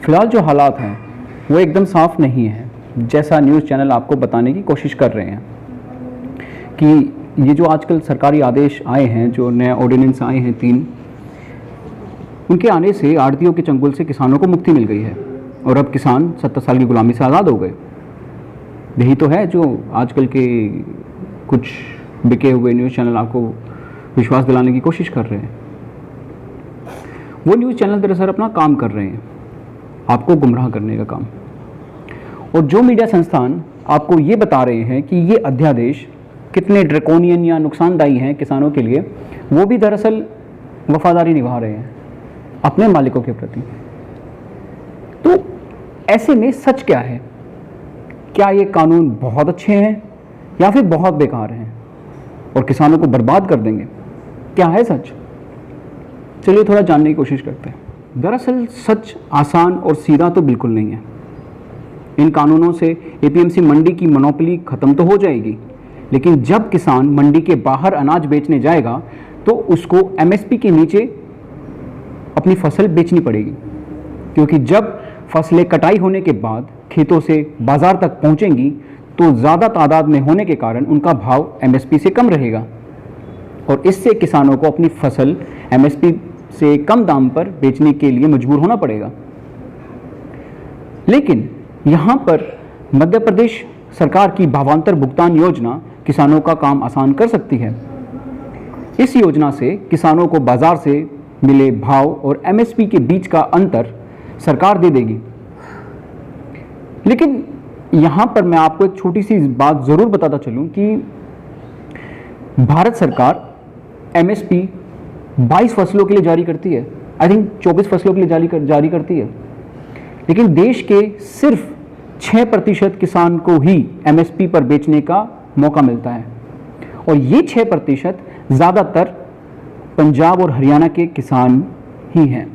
फिलहाल जो हालात हैं वो एकदम साफ नहीं है, जैसा न्यूज़ चैनल आपको बताने की कोशिश कर रहे हैं कि ये जो आजकल सरकारी आदेश आए हैं, जो नए ऑर्डिनेंस आए हैं 3, उनके आने से आड़तियों के चंगुल से किसानों को मुक्ति मिल गई है और अब किसान 70 साल की गुलामी से आज़ाद हो गए। यही तो है जो आजकल के कुछ बिके हुए न्यूज़ चैनल आपको विश्वास दिलाने की कोशिश कर रहे हैं। वो न्यूज़ चैनल दरअसल अपना काम कर रहे हैं, आपको गुमराह करने का काम। और जो मीडिया संस्थान आपको ये बता रहे हैं कि ये अध्यादेश कितने ड्रैकोनियन या नुकसानदायी हैं किसानों के लिए, वो भी दरअसल वफादारी निभा रहे हैं अपने मालिकों के प्रति। तो ऐसे में सच क्या है? क्या ये कानून बहुत अच्छे हैं या फिर बहुत बेकार हैं और किसानों को बर्बाद कर देंगे? क्या है सच? चलिए थोड़ा जानने की कोशिश करते हैं। दरअसल सच आसान और सीधा तो बिल्कुल नहीं है। इन कानूनों से एपीएमसी मंडी की मोनोपोली खत्म तो हो जाएगी, लेकिन जब किसान मंडी के बाहर अनाज बेचने जाएगा तो उसको एमएसपी के नीचे अपनी फसल बेचनी पड़ेगी, क्योंकि जब फसलें कटाई होने के बाद खेतों से बाजार तक पहुंचेंगी तो ज़्यादा तादाद में होने के कारण उनका भाव एमएसपी से कम रहेगा और इससे किसानों को अपनी फसल एमएसपी से कम दाम पर बेचने के लिए मजबूर होना पड़ेगा। लेकिन यहाँ पर मध्य प्रदेश सरकार की भावांतर भुगतान योजना किसानों का काम आसान कर सकती है। इस योजना से किसानों को बाजार से मिले भाव और एमएसपी के बीच का अंतर सरकार दे देगी। लेकिन यहाँ पर मैं आपको एक छोटी सी बात ज़रूर बताता चलूँ कि भारत सरकार एमएसपी 22 फसलों के लिए जारी करती है, आई थिंक 24 फसलों के लिए जारी करती है, लेकिन देश के सिर्फ 6% किसान को ही एमएसपी पर बेचने का मौका मिलता है और ये 6% ज़्यादातर पंजाब और हरियाणा के किसान ही हैं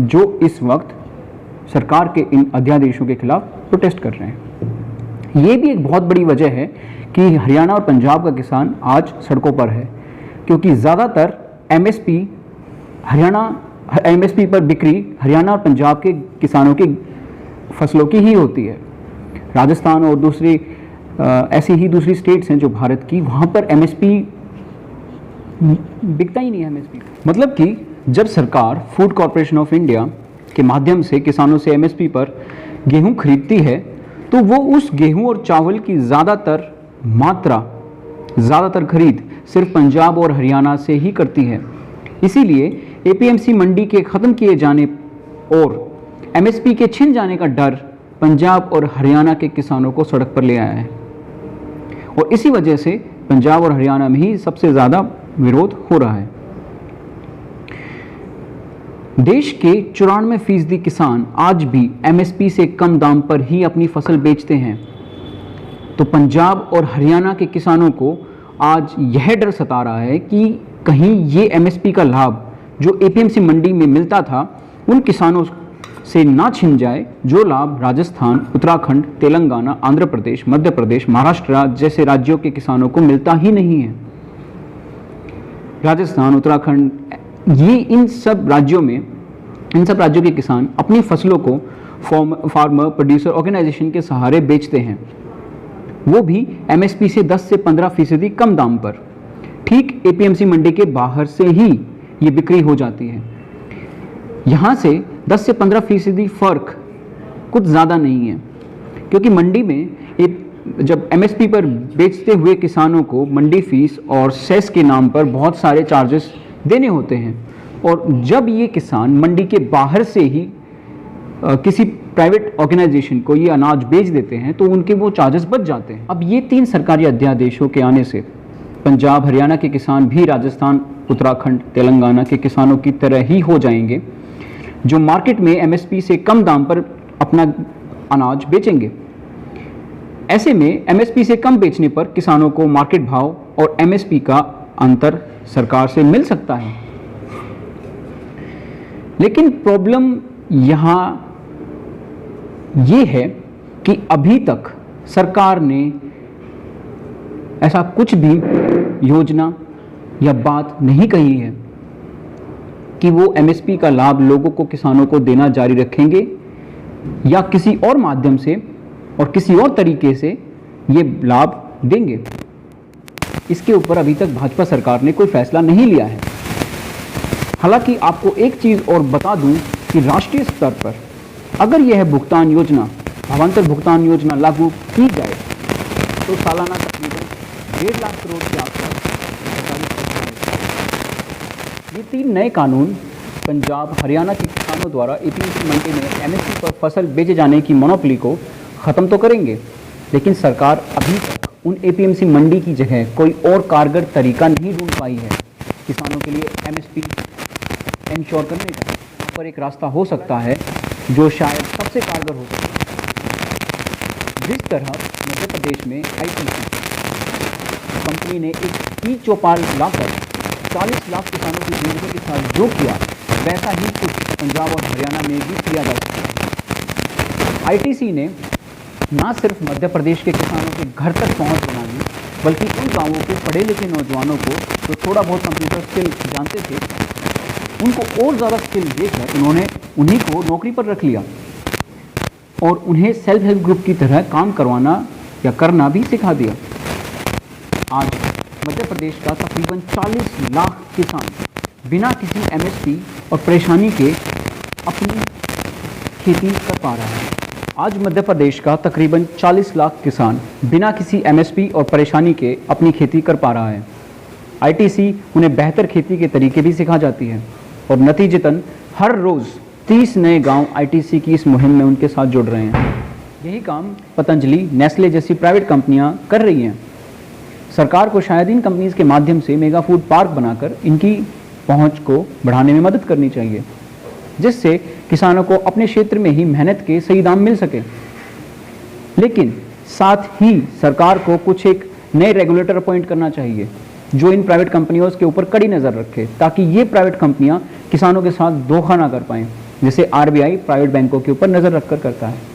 जो इस वक्त सरकार के इन अध्यादेशों के खिलाफ प्रोटेस्ट कर रहे हैं। ये भी एक बहुत बड़ी वजह है कि हरियाणा और पंजाब का किसान आज सड़कों पर है, क्योंकि ज़्यादातर एमएसपी पर बिक्री हरियाणा और पंजाब के किसानों की फसलों की ही होती है। राजस्थान और ऐसी ही दूसरी स्टेट्स हैं जो भारत की, वहाँ पर एमएसपी बिकता ही नहीं है एमएसपी। मतलब कि जब सरकार फूड कॉरपोरेशन ऑफ इंडिया के माध्यम से किसानों से एमएसपी पर गेहूं खरीदती है तो वो उस गेहूं और चावल की ज़्यादातर खरीद सिर्फ पंजाब और हरियाणा से ही करती है। इसीलिए एपीएमसी मंडी के ख़त्म किए जाने और एमएसपी के छिन जाने का डर पंजाब और हरियाणा के किसानों को सड़क पर ले आया है और इसी वजह से पंजाब और हरियाणा में ही सबसे ज़्यादा विरोध हो रहा है। देश के 94% किसान आज भी एमएसपी से कम दाम पर ही अपनी फसल बेचते हैं, तो पंजाब और हरियाणा के किसानों को आज यह डर सता रहा है कि कहीं ये एमएसपी का लाभ जो एपीएमसी मंडी में मिलता था उन किसानों से ना छिन जाए, जो लाभ राजस्थान, उत्तराखंड, तेलंगाना, आंध्र प्रदेश, मध्य प्रदेश, महाराष्ट्र जैसे राज्यों के किसानों को मिलता ही नहीं है। राजस्थान, उत्तराखंड, इन सब राज्यों के किसान अपनी फसलों को फार्मर प्रोड्यूसर ऑर्गेनाइजेशन के सहारे बेचते हैं, वो भी एमएसपी से 10 से 15% कम दाम पर। ठीक एपीएमसी मंडी के बाहर से ही ये बिक्री हो जाती है। यहाँ से 10 से 15% फ़र्क कुछ ज़्यादा नहीं है, क्योंकि मंडी में जब एमएसपी पर बेचते हुए किसानों को मंडी फीस और सेस के नाम पर बहुत सारे चार्जेस देने होते हैं और जब ये किसान मंडी के बाहर से ही किसी प्राइवेट ऑर्गेनाइजेशन को ये अनाज बेच देते हैं तो उनके वो चार्जेस बच जाते हैं। अब ये 3 सरकारी अध्यादेशों के आने से पंजाब, हरियाणा के किसान भी राजस्थान, उत्तराखंड, तेलंगाना के किसानों की तरह ही हो जाएंगे, जो मार्केट में एमएसपी से कम दाम पर अपना अनाज बेचेंगे। ऐसे में एमएसपी से कम बेचने पर किसानों को मार्केट भाव और एमएसपी का अंतर सरकार से मिल सकता है। लेकिन प्रॉब्लम यहाँ ये है कि अभी तक सरकार ने ऐसा कुछ भी योजना या बात नहीं कही है कि वो एमएसपी का लाभ लोगों को, किसानों को देना जारी रखेंगे या किसी और माध्यम से और किसी और तरीके से ये लाभ देंगे, इसके ऊपर अभी तक भाजपा सरकार ने कोई फैसला नहीं लिया है। हालांकि आपको एक चीज़ और बता दूं कि राष्ट्रीय स्तर पर अगर यह भुगतान योजना, भावांतर भुगतान योजना लागू की जाए तो सालाना तकरीबन 1.5 लाख करोड़ के आसपास ये 3 नए कानून पंजाब हरियाणा के किसानों द्वारा एपीएमसी मंडी में एमएसपी पर फसल बेचे जाने की मोनोपोली को ख़त्म तो करेंगे, लेकिन सरकार अभी तक उन एपीएमसी मंडी की जगह कोई और कारगर तरीका नहीं ढूंढ पाई है किसानों के लिए एमएसपी इंश्योर करने का। यहाँ पर एक रास्ता हो सकता है जो शायद सबसे कारगर हो सकता है। जिस तरह मध्य प्रदेश में आईटीसी कंपनी ने एक ई चौपाल लाकर 40 लाख किसानों की जिंदगी के साथ जो किया, वैसा ही कुछ पंजाब और हरियाणा में भी किया जा सकता है। आईटीसी ने न सिर्फ मध्य प्रदेश के किसानों के घर तक पहुंच बना दी, बल्कि उन गांवों के पढ़े लिखे नौजवानों को जो थोड़ा बहुत कंप्यूटर स्किल जानते थे, उनको और ज़्यादा स्किल देकर उन्होंने उन्हीं को नौकरी पर रख लिया और उन्हें सेल्फ हेल्प ग्रुप की तरह काम करवाना या करना भी सिखा दिया। आज मध्य प्रदेश का तकरीबन 40 लाख किसान बिना किसी एमएसपी और परेशानी के अपनी खेती कर पा रहा है। आज मध्य प्रदेश का तकरीबन 40 लाख किसान बिना किसी एमएसपी और परेशानी के अपनी खेती कर पा रहा है। आईटीसी उन्हें बेहतर खेती के तरीके भी सिखा जाती है और नतीजतन हर रोज़ 30 नए गांव आईटीसी की इस मुहिम में उनके साथ जुड़ रहे हैं। यही काम पतंजलि, नेस्ले जैसी प्राइवेट कंपनियां कर रही हैं। सरकार को शायद इन कंपनीज के माध्यम से मेगा फूड पार्क बनाकर इनकी पहुंच को बढ़ाने में मदद करनी चाहिए, जिससे किसानों को अपने क्षेत्र में ही मेहनत के सही दाम मिल सके। लेकिन साथ ही सरकार को कुछ एक नए रेगुलेटर अपॉइंट करना चाहिए जो इन प्राइवेट कंपनियों के ऊपर कड़ी नज़र रखे, ताकि ये प्राइवेट कंपनियां किसानों के साथ धोखा ना कर पाएं, जैसे आरबीआई प्राइवेट बैंकों के ऊपर नज़र रखकर करता है।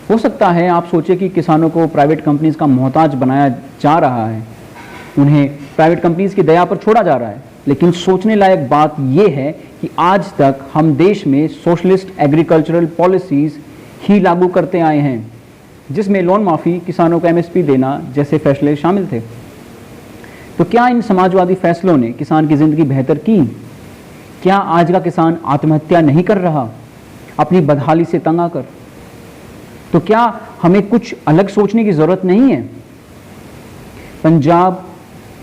हो सकता है आप सोचे कि किसानों को प्राइवेट कंपनीज का मोहताज बनाया जा रहा है, उन्हें प्राइवेट कंपनीज की दया पर छोड़ा जा रहा है, लेकिन सोचने लायक बात यह है कि आज तक हम देश में सोशलिस्ट एग्रीकल्चरल पॉलिसीज़ ही लागू करते आए हैं, जिसमें लोन माफ़ी, किसानों को एमएसपी देना जैसे फैसले शामिल थे। तो क्या इन समाजवादी फैसलों ने किसान की ज़िंदगी बेहतर की? क्या आज का किसान आत्महत्या नहीं कर रहा अपनी बदहाली से तंग आकर? तो क्या हमें कुछ अलग सोचने की ज़रूरत नहीं है? पंजाब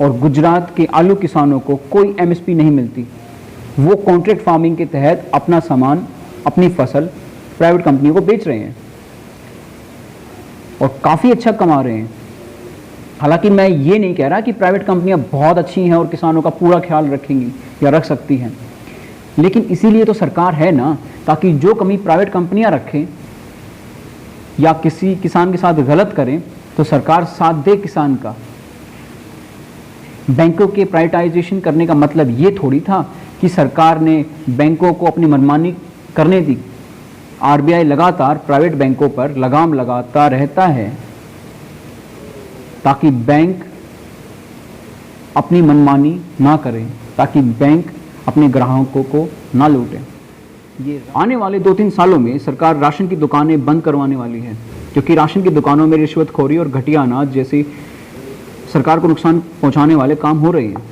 और गुजरात के आलू किसानों को कोई एमएसपी नहीं मिलती। वो कॉन्ट्रैक्ट फार्मिंग के तहत अपना सामान, अपनी फसल प्राइवेट कंपनियों को बेच रहे हैं और काफ़ी अच्छा कमा रहे हैं। हालांकि मैं ये नहीं कह रहा कि प्राइवेट कंपनियां बहुत अच्छी हैं और किसानों का पूरा ख्याल रखेंगी या रख सकती हैं, लेकिन इसीलिए तो सरकार है ना, ताकि जो कमी प्राइवेट कंपनियां रखें या किसी किसान के साथ गलत करें तो सरकार साथ दे किसान का। बैंकों के प्राइवेटाइजेशन करने का मतलब ये थोड़ी था कि सरकार ने बैंकों को अपनी मनमानी करने दी। आरबीआई लगातार प्राइवेट बैंकों पर लगाम लगाता रहता है ताकि बैंक अपनी मनमानी ना करें, ताकि बैंक अपने ग्राहकों को ना लूटें। ये आने वाले 2-3 सालों में सरकार राशन की दुकानें बंद करवाने वाली है, क्योंकि राशन की दुकानों में रिश्वतखोरी और घटिया अनाज जैसे सरकार को नुकसान पहुंचाने वाले काम हो रहे हैं।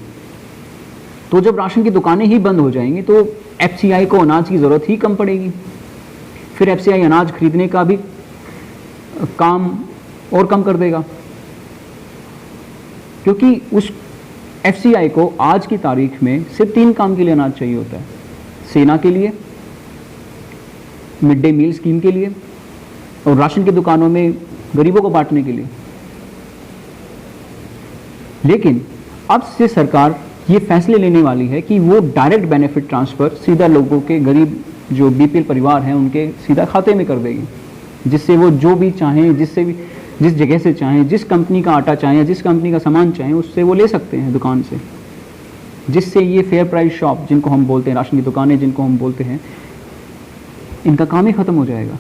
तो जब राशन की दुकानें ही बंद हो जाएंगी तो एफसीआई को अनाज की ज़रूरत ही कम पड़ेगी। फिर एफसीआई अनाज खरीदने का भी काम और कम कर देगा, क्योंकि उस एफसीआई को आज की तारीख में सिर्फ 3 काम के लिए अनाज चाहिए होता है: सेना के लिए, मिड डे मील स्कीम के लिए और राशन की दुकानों में गरीबों को बांटने के लिए। लेकिन अब से सरकार ये फैसले लेने वाली है कि वो डायरेक्ट बेनिफिट ट्रांसफ़र सीधा लोगों के, गरीब जो बीपीएल परिवार हैं उनके सीधा खाते में कर देगी, जिससे वो जो भी चाहें, जिस जगह से चाहें, जिस कंपनी का आटा चाहें, जिस कंपनी का सामान चाहें, उससे वो ले सकते हैं दुकान से। जिससे ये फेयर प्राइस शॉप जिनको हम बोलते हैं, राशन की दुकानें जिनको हम बोलते हैं, इनका काम ही ख़त्म हो जाएगा।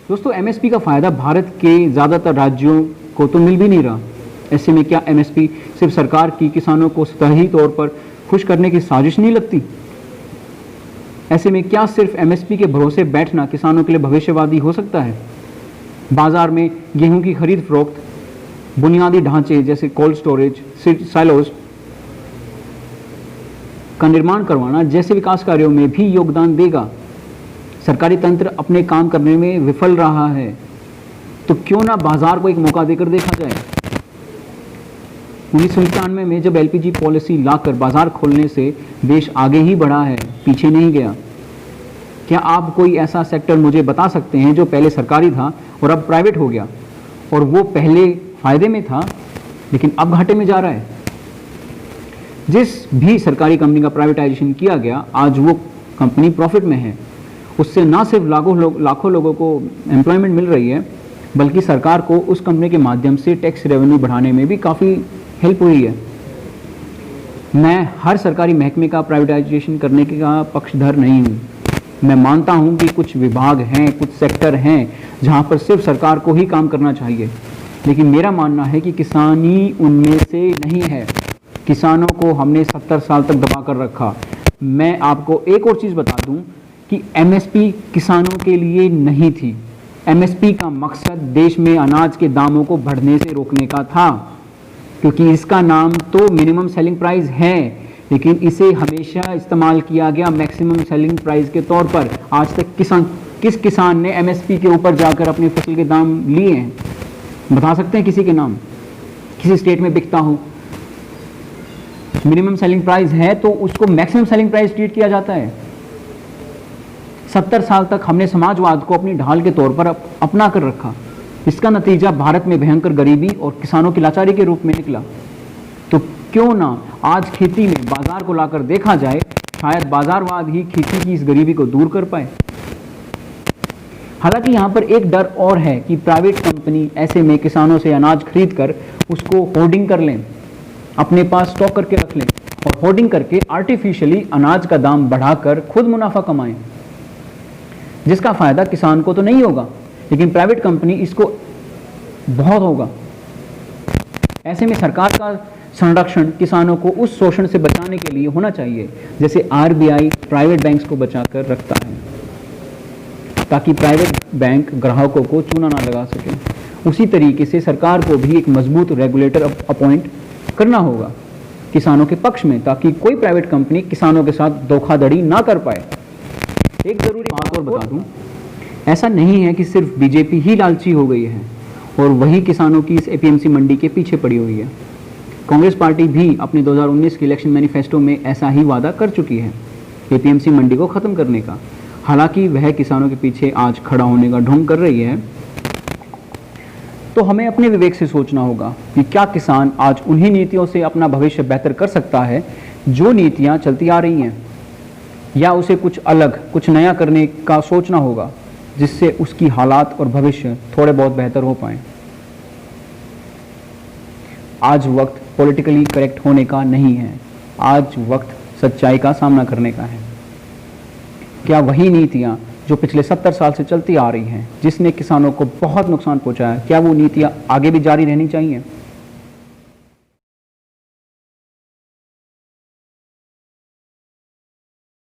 दोस्तों, एमएसपी का फ़ायदा भारत के ज़्यादातर राज्यों को तो मिल भी नहीं रहा। ऐसे में क्या एमएसपी सिर्फ सरकार की किसानों को सतही तौर पर खुश करने की साजिश नहीं लगती? ऐसे में क्या सिर्फ एमएसपी के भरोसे बैठना किसानों के लिए भविष्यवादी हो सकता है? बाजार में गेहूं की खरीद फरोख्त, बुनियादी ढांचे जैसे कोल्ड स्टोरेज, साइलोज का निर्माण करवाना जैसे विकास कार्यों में भी योगदान देगा। सरकारी तंत्र अपने काम करने में विफल रहा है, तो क्यों ना बाजार को एक मौका देकर देखा जाए। 1991 में जब एलपीजी पॉलिसी लाकर बाजार खोलने से देश आगे ही बढ़ा है, पीछे नहीं गया। क्या आप कोई ऐसा सेक्टर मुझे बता सकते हैं जो पहले सरकारी था और अब प्राइवेट हो गया, और वो पहले फायदे में था लेकिन अब घाटे में जा रहा है? जिस भी सरकारी कंपनी का प्राइवेटाइजेशन किया गया, आज वो कंपनी प्रॉफिट में है। उससे ना सिर्फ लाखों लोगों को एम्प्लॉयमेंट मिल रही है, बल्कि सरकार को उस कंपनी के माध्यम से टैक्स रेवेन्यू बढ़ाने में भी काफ़ी हेल्प हुई है। मैं हर सरकारी महकमे का प्राइवेटाइजेशन करने का पक्षधर नहीं हूँ। मैं मानता हूँ कि कुछ विभाग हैं, कुछ सेक्टर हैं जहाँ पर सिर्फ सरकार को ही काम करना चाहिए, लेकिन मेरा मानना है कि किसानी उनमें से नहीं है। किसानों को हमने 70 साल तक दबा कर रखा। मैं आपको एक और चीज़ बता दूं कि एमएसपी किसानों के लिए नहीं थी। एमएसपी का मकसद देश में अनाज के दामों को बढ़ने से रोकने का था, क्योंकि इसका नाम तो मिनिमम सेलिंग प्राइस है, लेकिन इसे हमेशा इस्तेमाल किया गया मैक्सिमम सेलिंग प्राइस के तौर पर। आज तक किस किसान ने एमएसपी के ऊपर जाकर अपनी फसल के दाम लिए हैं? बता सकते हैं किसी के नाम? किसी स्टेट में बिकता हो, मिनिमम सेलिंग प्राइस है तो उसको मैक्सिमम सेलिंग प्राइस ट्रीट किया जाता है। 70 साल तक हमने समाजवाद को अपनी ढाल के तौर पर अपना कर रखा। इसका नतीजा भारत में भयंकर गरीबी और किसानों की लाचारी के रूप में निकला। तो क्यों ना आज खेती में बाजार को लाकर देखा जाए, शायद बाजारवाद ही खेती की इस गरीबी को दूर कर पाए। हालांकि यहाँ पर एक डर और है कि प्राइवेट कंपनी ऐसे में किसानों से अनाज खरीद कर उसको होर्डिंग कर लें, अपने पास स्टॉक करके रख लें और होर्डिंग करके आर्टिफिशियली अनाज का दाम बढ़ाकर खुद मुनाफा कमाएं, जिसका फायदा किसान को तो नहीं होगा, लेकिन प्राइवेट कंपनी इसको बहुत होगा। ऐसे में सरकार का संरक्षण किसानों को उस शोषण से बचाने के लिए होना चाहिए, जैसे आरबीआई प्राइवेट बैंक्स को बचाकर रखता है, ताकि प्राइवेट बैंक ग्राहकों को चूना ना लगा सके। उसी तरीके से सरकार को भी एक मजबूत रेगुलेटर अपॉइंट करना होगा किसानों के पक्ष में, ताकि कोई प्राइवेट कंपनी किसानों के साथ धोखाधड़ी ना कर पाए। एक जरूरी बात और बता दूं, ऐसा नहीं है कि सिर्फ बीजेपी ही लालची हो गई है और वही किसानों की इस एपीएमसी मंडी के पीछे पड़ी हुई है। कांग्रेस पार्टी भी अपने 2019 के इलेक्शन मैनिफेस्टो में ऐसा ही वादा कर चुकी है एपीएमसी मंडी को खत्म करने का। हालांकि वह किसानों के पीछे आज खड़ा होने का ढोंग कर रही है, तो हमें अपने विवेक से सोचना होगा कि क्या किसान आज उन्हीं नीतियों से अपना भविष्य बेहतर कर सकता है जो नीतियां चलती आ रही हैं, या उसे कुछ अलग, कुछ नया करने का सोचना होगा जिससे उसकी हालात और भविष्य थोड़े बहुत बेहतर हो पाए। आज वक्त पॉलिटिकली करेक्ट होने का नहीं है, आज वक्त सच्चाई का सामना करने का है। क्या वही नीतियां जो पिछले 70 साल से चलती आ रही हैं, जिसने किसानों को बहुत नुकसान पहुंचाया, क्या वो नीतियां आगे भी जारी रहनी चाहिए?